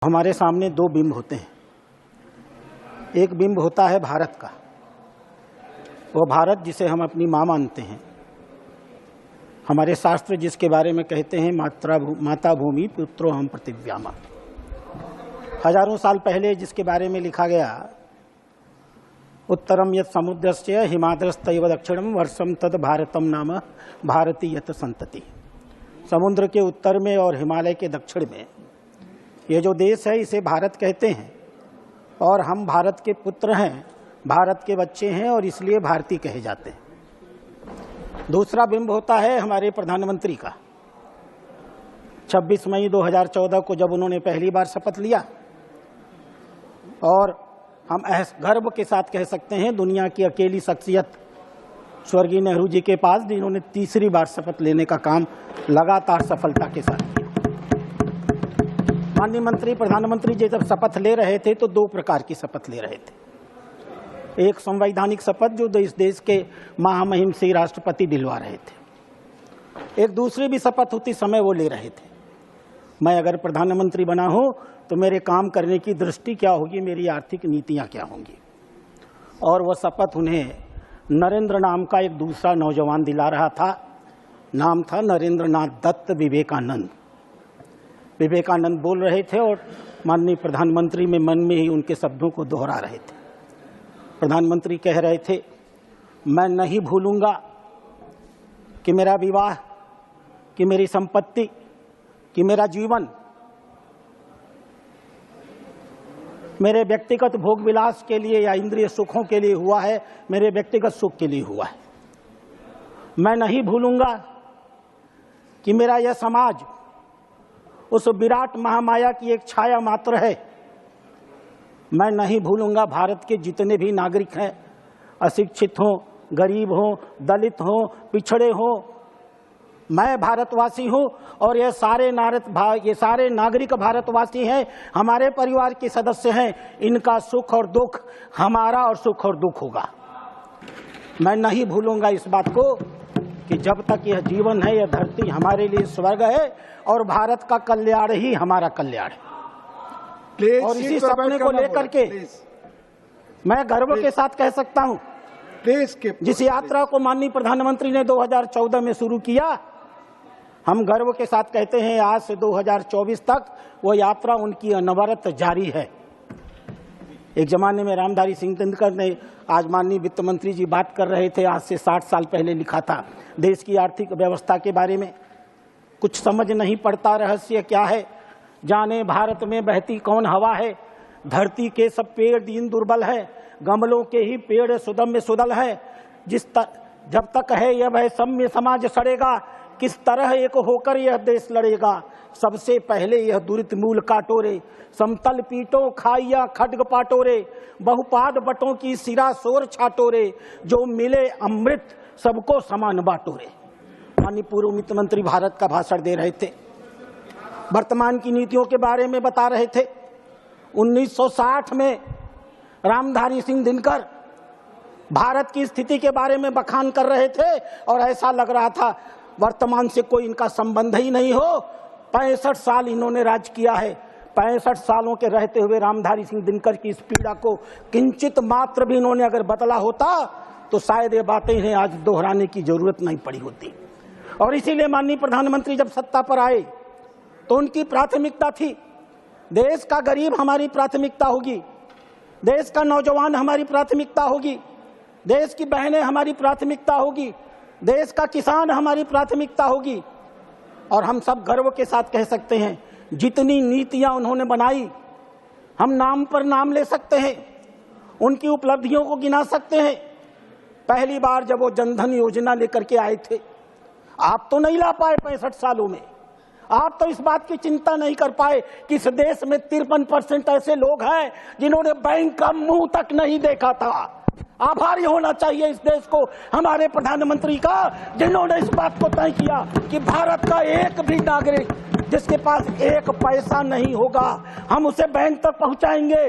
हमारे सामने दो बिंब होते हैं। एक बिंब होता है भारत का, वो भारत जिसे हम अपनी माँ मानते हैं। हमारे शास्त्र जिसके बारे में कहते हैं माता भूमि पुत्रो हम पृथिव्यामा। हजारों साल पहले जिसके बारे में लिखा गया, उत्तरम यत् समुद्रस्य हिमाद्रस्तैव दक्षिणम वर्षम तद भारतम नाम भारती यत संतति। समुद्र के उत्तर में और हिमालय के दक्षिण में ये जो देश है इसे भारत कहते हैं, और हम भारत के पुत्र हैं, भारत के बच्चे हैं, और इसलिए भारतीय कहे जाते हैं। दूसरा बिंब होता है हमारे प्रधानमंत्री का। 26 मई 2014 को जब उन्होंने पहली बार शपथ लिया, और हम गर्व के साथ कह सकते हैं दुनिया की अकेली शख्सियत स्वर्गीय नेहरू जी के पास, जिन्होंने तीसरी बार शपथ लेने का काम लगातार सफलता के साथ किया। माननीय मंत्री प्रधानमंत्री जी जब शपथ ले रहे थे तो दो प्रकार की शपथ ले रहे थे। एक संवैधानिक शपथ जो इस देश के महामहिम से राष्ट्रपति दिलवा रहे थे, एक दूसरी भी शपथ उसी समय वो ले रहे थे। मैं अगर प्रधानमंत्री बना हूं तो मेरे काम करने की दृष्टि क्या होगी, मेरी आर्थिक नीतियां क्या होंगी। और वह शपथ उन्हें नरेंद्र नाम का एक दूसरा नौजवान दिला रहा था। नाम था नरेंद्र नाथ दत्त विवेकानंद। विवेकानंद बोल रहे थे और माननीय प्रधानमंत्री में मन में ही उनके शब्दों को दोहरा रहे थे। प्रधानमंत्री कह रहे थे, मैं नहीं भूलूंगा कि मेरा विवाह, कि मेरी संपत्ति, कि मेरा जीवन मेरे व्यक्तिगत भोग विलास के लिए या इंद्रिय सुखों के लिए हुआ है, मेरे व्यक्तिगत सुख के लिए हुआ है। मैं नहीं भूलूंगा कि मेरा यह समाज उस विराट महामाया की एक छाया मात्र है। मैं नहीं भूलूंगा भारत के जितने भी नागरिक हैं, अशिक्षित हों, गरीब हों, दलित हों, पिछड़े हों, मैं भारतवासी हूं और ये सारे नागरिक भारतवासी हैं, हमारे परिवार के सदस्य हैं। इनका सुख और दुख हमारा और सुख और दुख होगा। मैं नहीं भूलूंगा इस बात को कि जब तक यह जीवन है, यह धरती हमारे लिए स्वर्ग है और भारत का कल्याण ही हमारा कल्याण है। और इसी सपने को लेकर के मैं गर्व के साथ कह सकता हूं, जिस यात्रा को माननीय प्रधानमंत्री ने 2014 में शुरू किया, हम गर्व के साथ कहते हैं आज से 2024 तक वो यात्रा उनकी अनवरत जारी है। एक जमाने में रामधारी सिंह दिनकर ने, आज माननीय वित्त मंत्री जी बात कर रहे थे, आज से 60 साल पहले लिखा था देश की आर्थिक व्यवस्था के बारे में। कुछ समझ नहीं पड़ता रहस्य क्या है, जाने भारत में बहती कौन हवा है। धरती के सब पेड़ दीन दुर्बल है, गमलों के ही पेड़ सुदम्य सुदल है। जब तक है यह वह सम्य समाज सड़ेगा, किस तरह एक होकर यह देश लड़ेगा। सबसे पहले यह दुरित मूल काटोरे, समतल पीटों खाइया खड्ग पाटोरे, बहुपाद बटों की सिरा शोर छाटोरे, जो मिले अमृत सबको समान बाटोरे। माननीय पूर्व वित्त मंत्री भारत का भाषण दे रहे थे, वर्तमान की नीतियों के बारे में बता रहे थे। 1960 में रामधारी सिंह दिनकर भारत की स्थिति के बारे में बखान कर रहे थे और ऐसा लग रहा था वर्तमान से कोई इनका संबंध ही नहीं हो। 65 साल इन्होंने राज किया है। 65 सालों के रहते हुए रामधारी सिंह दिनकर की इस पीड़ा को किंचित मात्र भी इन्होंने अगर बदला होता तो शायद ये बातें इन्हें आज दोहराने की जरूरत नहीं पड़ी होती। और इसीलिए माननीय प्रधानमंत्री जब सत्ता पर आए तो उनकी प्राथमिकता थी, देश का गरीब हमारी प्राथमिकता होगी, देश का नौजवान हमारी प्राथमिकता होगी, देश की बहनें हमारी प्राथमिकता होगी, देश का किसान हमारी प्राथमिकता होगी। और हम सब गर्व के साथ कह सकते हैं जितनी नीतियां उन्होंने बनाई, हम नाम पर नाम ले सकते हैं, उनकी उपलब्धियों को गिना सकते हैं। पहली बार जब वो जनधन योजना लेकर के आए थे, आप तो नहीं ला पाए 65 सालों में, आप तो इस बात की चिंता नहीं कर पाए कि इस देश में 53% ऐसे लोग हैं जिन्होंने बैंक का मुंह तक नहीं देखा था। आभारी होना चाहिए इस देश को हमारे प्रधानमंत्री का, जिन्होंने इस बात को तय किया कि भारत का एक भी नागरिक जिसके पास एक पैसा नहीं होगा, हम उसे बैंक तक पहुंचाएंगे,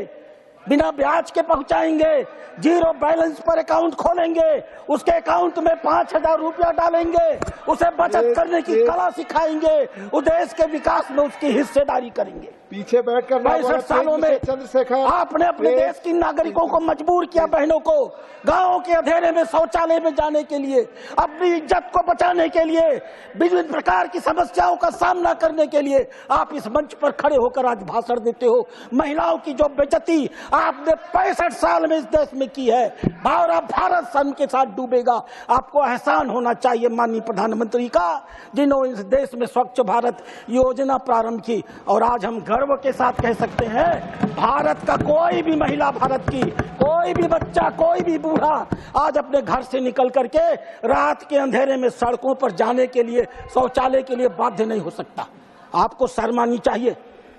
बिना ब्याज के पहुंचाएंगे, जीरो बैलेंस पर अकाउंट खोलेंगे, उसके अकाउंट में 5000 रुपया डालेंगे, उसे बचत करने की कला सिखाएंगे, उस देश के विकास में उसकी हिस्सेदारी करेंगे। पीछे बैठकर 65 सालों में चंद्रशेखर आपने अपने देश की नागरिकों को मजबूर किया, बहनों को गांवों के अंधेरे में शौचालय में जाने के लिए, अपनी इज्जत को बचाने के लिए, विभिन्न प्रकार की समस्याओं का सामना करने के लिए आप इस मंच पर खड़े होकर आज भाषण देते हो। महिलाओं की जो बेइज्जती आपने 65 साल में इस देश में की है, भारत सन के साथ डूबेगा। आपको एहसान होना चाहिए माननीय प्रधानमंत्री का, जिन्होंने इस देश में स्वच्छ भारत योजना प्रारंभ की। और आज हम गर्व के साथ कह सकते हैं, भारत का कोई भी महिला, भारत की कोई भी बच्चा, कोई भी बूढ़ा आज अपने घर से निकल करके रात के अंधेरे में सड़कों पर जाने के लिए, शौचालय के लिए बाध्य नहीं हो सकता। आपको शर्म आनी चाहिए।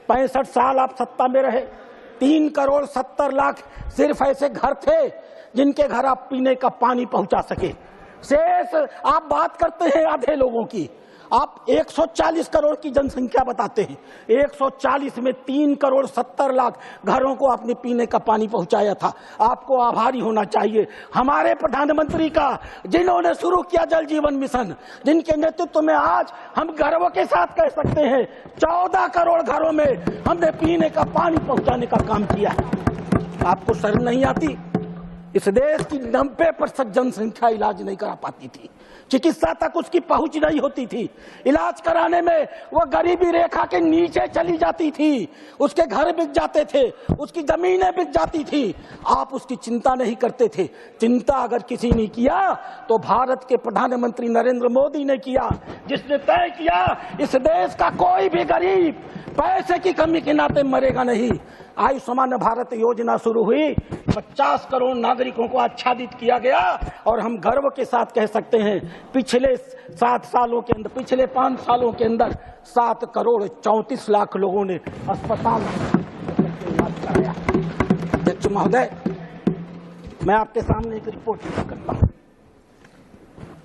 65 साल आप सत्ता में रहे, 3 करोड़ 70 लाख सिर्फ ऐसे घर थे जिनके घर आप पीने का पानी पहुंचा सके। शेष आप बात करते हैं आधे लोगों की, आप 140 करोड़ की जनसंख्या बताते हैं, 140 में 3 करोड़ 70 लाख घरों को आपने पीने का पानी पहुंचाया था। आपको आभारी होना चाहिए हमारे प्रधानमंत्री का, जिन्होंने शुरू किया जल जीवन मिशन, जिनके नेतृत्व में आज हम गर्व के साथ कह सकते हैं 14 करोड़ घरों में हमने पीने का पानी पहुंचाने का काम किया है। आपको शर्म नहीं आती? इस देश की 90% जनसंख्या इलाज नहीं करा पाती थी, चिकित्सा तक उसकी पहुंच नहीं होती थी। इलाज कराने में वो गरीबी रेखा के नीचे चली जाती थी, उसके घर बिक जाते थे, उसकी जमीनें बिक जाती थी। आप उसकी चिंता नहीं करते थे। चिंता अगर किसी ने किया तो भारत के प्रधानमंत्री नरेंद्र मोदी ने किया, जिसने तय किया इस देश का कोई भी गरीब पैसे की कमी के नाते मरेगा नहीं। आयुष्मान भारत योजना शुरू हुई, 50 करोड़ नागरिकों को आच्छादित किया गया और हम गर्व के साथ कह सकते हैं पिछले 7 सालों के अंदर, पिछले 5 सालों के अंदर 7 करोड़ 34 लाख लोगों ने अस्पताल में इलाज कराया। अध्यक्ष महोदय, मैं आपके सामने एक रिपोर्ट पेश करता हूं।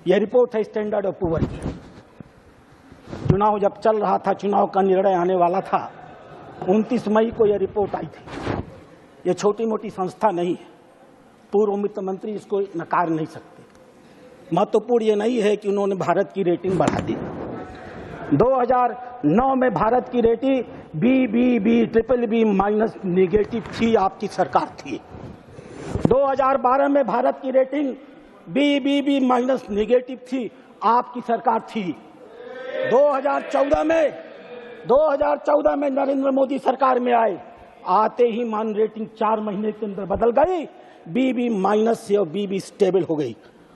यह रिपोर्ट है स्टैंडर्ड ऑफ पुअर की। चुनाव जब चल रहा था, चुनाव का निर्णय आने वाला था, 29 मई को यह रिपोर्ट आई थी। यह छोटी मोटी संस्था नहीं है, पूर्व वित्त मंत्री इसको नकार नहीं सकते। महत्वपूर्ण यह नहीं है कि उन्होंने भारत की रेटिंग बढ़ा दी। 2009 में भारत की रेटिंग BBB माइनस नेगेटिव थी, आपकी सरकार थी। 2012 में भारत की रेटिंग BBB माइनस नेगेटिव थी, आपकी सरकार थी। 2014 में नरेंद्र मोदी सरकार में आए, आते ही मान रेटिंग 4 महीने के अंदर बदल गई, BB माइनस से और BB स्टेबल हो गई।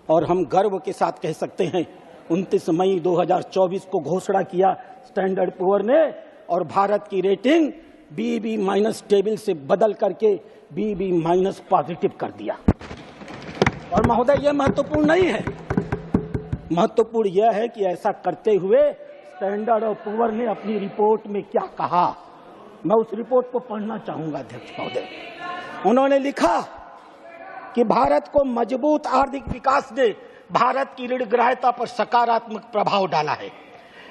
और हम गर्व के साथ कह सकते हैं 29 मई 2024 को घोषणा किया स्टैंडर्ड पुअर ने, और भारत की रेटिंग BB माइनस स्टेबल से बदल करके BB माइनस पॉजिटिव कर दिया। और महोदय, यह महत्वपूर्ण नहीं है, महत्वपूर्ण यह है कि ऐसा करते हुए स्टैंडर्ड ऑफ पुअर ने अपनी रिपोर्ट में क्या कहा, मैं उस रिपोर्ट को पढ़ना चाहूंगा। अध्यक्ष महोदय, उन्होंने लिखा कि भारत को मजबूत आर्थिक विकास ने भारत की ऋण ग्राह्यता पर सकारात्मक प्रभाव डाला है।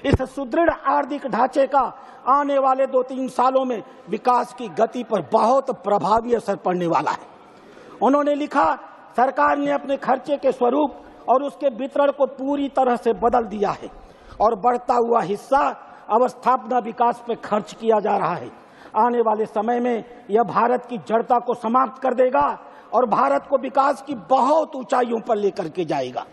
इस सुदृढ़ आर्थिक ढांचे का आने वाले 2-3 सालों में विकास की गति पर बहुत प्रभावी असर पड़ने वाला है। उन्होंने लिखा, सरकार ने अपने खर्चे के स्वरूप और उसके वितरण को पूरी तरह से बदल दिया है और बढ़ता हुआ हिस्सा अवस्थापना विकास पर खर्च किया जा रहा है। आने वाले समय में यह भारत की जड़ता को समाप्त कर देगा और भारत को विकास की बहुत ऊंचाइयों पर लेकर के जाएगा।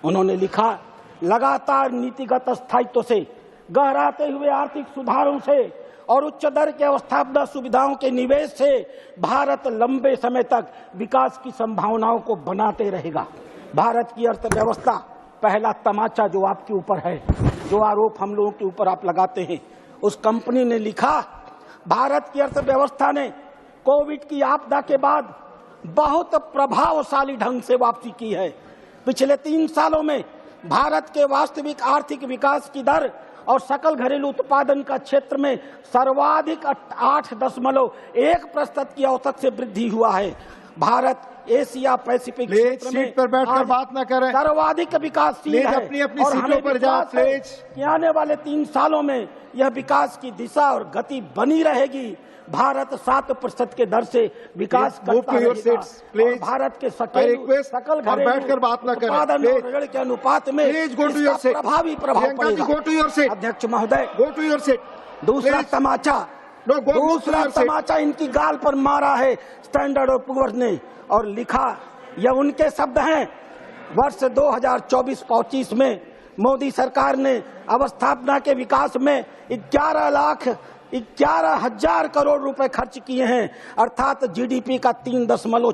उन्होंने लिखा, लगातार नीतिगत स्थायित्व से, गहराते हुए आर्थिक सुधारों से और उच्च दर के अवस्थापना सुविधाओं के निवेश से भारत लंबे समय तक विकास की संभावनाओं को बनाते रहेगा। भारत की अर्थव्यवस्था, पहला तमाचा जो आपके ऊपर है, जो आरोप हम लोगों के ऊपर आप लगाते हैं, उस कंपनी ने लिखा, भारत की अर्थव्यवस्था ने कोविड की आपदा के बाद बहुत प्रभावशाली ढंग से वापसी की है। पिछले 3 सालों में भारत के वास्तविक आर्थिक विकास की दर और सकल घरेलू उत्पादन का क्षेत्र में सर्वाधिक 8.1% की औसत से वृद्धि हुआ है। भारत एशिया पैसिफिक क्षेत्र में सीट पर बैठकर बात न करें, सर्वाधिक विकासशील है। अपनी सीटों पर जाओ प्लीज। कि आने वाले 3 सालों में यह विकास की दिशा और गति बनी रहेगी। भारत 7% के दर से विकास करता रहेगा। भारत के सकल घरेलू उत्पादन और ऋण के अनुपात में प्रभावी प्रभाव पड़ेगा। अध्यक्ष महोदय, गो टू योर सीट। दूसरा तमाचा No, go, दूसरा Mr. Singh. तमाचा इनकी गाल पर मारा है स्टैंडर्ड ऑफ पुअर्स ने और लिखा, यह उनके शब्द हैं, वर्ष 2024-25 में मोदी सरकार ने अवस्थापना के विकास में 11,11,000 करोड़ रुपए खर्च किए हैं, अर्थात जीडीपी का 3.4